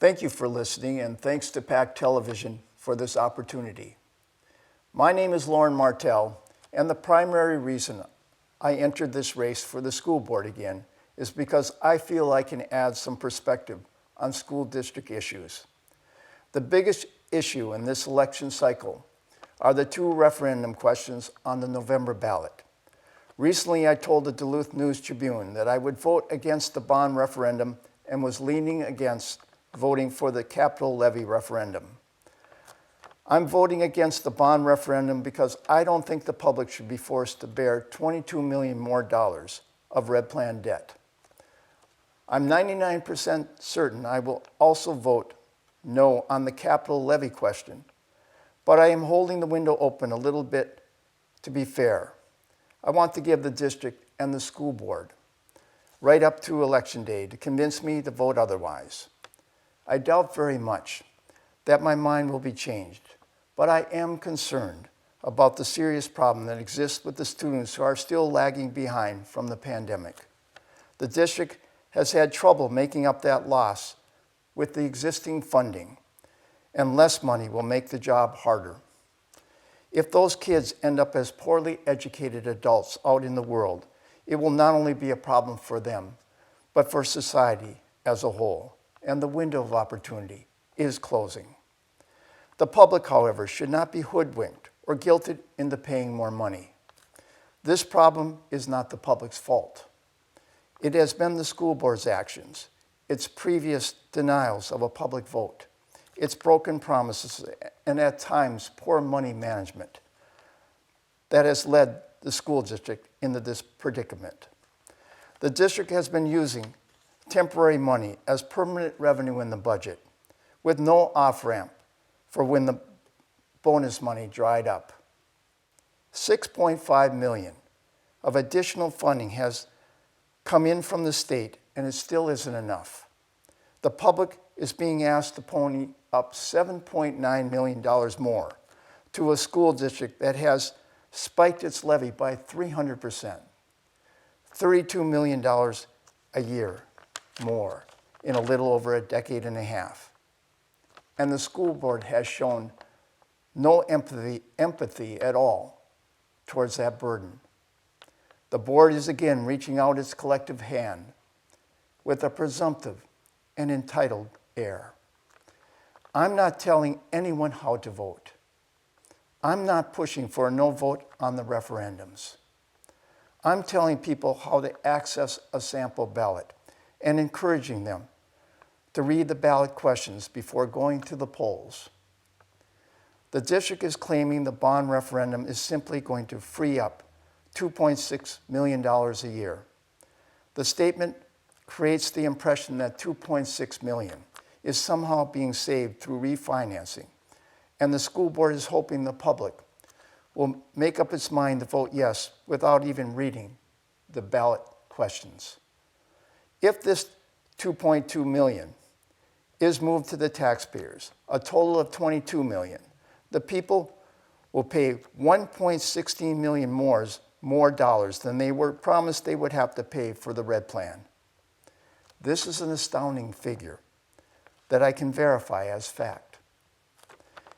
Thank you for listening, and thanks to PACT Television for this opportunity. My name is Loren Martell, and the primary reason I entered this race for the school board again is because I feel I can add some perspective on school district issues. The biggest issue in this election cycle are the two referendum questions on the November ballot. Recently, I told the Duluth News-Tribune that I would vote against the bond referendum and was leaning against voting for the capital levy referendum. I'm voting against the bond referendum because I don't think the public should be forced to bear $22 million more of Red Plan debt. I'm 99% certain I will also vote no on the capital levy question, but I am holding the window open a little bit to be fair. I want to give the district and the school board right up to Election Day to convince me to vote otherwise. I doubt very much that my mind will be changed, but I am concerned about the serious problem that exists with the students who are still lagging behind from the pandemic. The district has had trouble making up that loss with the existing funding, and less money will make the job harder. If those kids end up as poorly educated adults out in the world, it will not only be a problem for them, but for society as a whole, and the window of opportunity is closing. The public, however, should not be hoodwinked or guilted into paying more money. This problem is not the public's fault. It has been the school board's actions, its previous denials of a public vote, its broken promises, and at times poor money management that has led the school district into this predicament. The district has been using temporary money as permanent revenue in the budget, with no off-ramp for when the bonus money dried up. $6.5 million of additional funding has come in from the state, and it still isn't enough. The public is being asked to pony up $7.9 million more to a school district that has spiked its levy by 300%, $32 million a year more in a little over a decade and a half. And the school board has shown no empathy at all towards that burden. The board is again reaching out its collective hand with a presumptive and entitled air. I'm not telling anyone how to vote. I'm not pushing for a no vote on the referendums. I'm telling people how to access a sample ballot and encouraging them to read the ballot questions before going to the polls. The district is claiming the bond referendum is simply going to free up $2.6 million a year. The statement creates the impression that $2.6 million is somehow being saved through refinancing, and the school board is hoping the public will make up its mind to vote yes without even reading the ballot questions. If this $2.2 million is moved to the taxpayers, a total of $22 million, the people will pay $1.16 million more dollars than they were promised they would have to pay for the Red Plan. This is an astounding figure that I can verify as fact.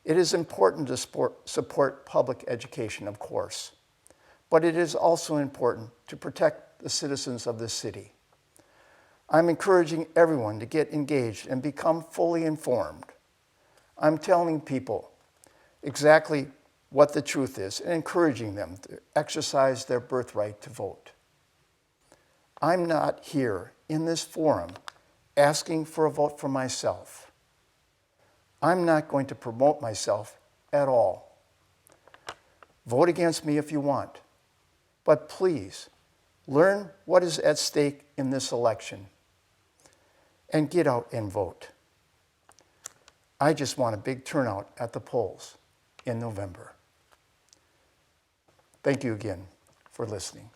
It is important to support public education, of course, but it is also important to protect the citizens of this city. I'm encouraging everyone to get engaged and become fully informed. I'm telling people exactly what the truth is and encouraging them to exercise their birthright to vote. I'm not here in this forum asking for a vote for myself. I'm not going to promote myself at all. Vote against me if you want, but please learn what is at stake in this election and get out and vote. I just want a big turnout at the polls in November. Thank you again for listening.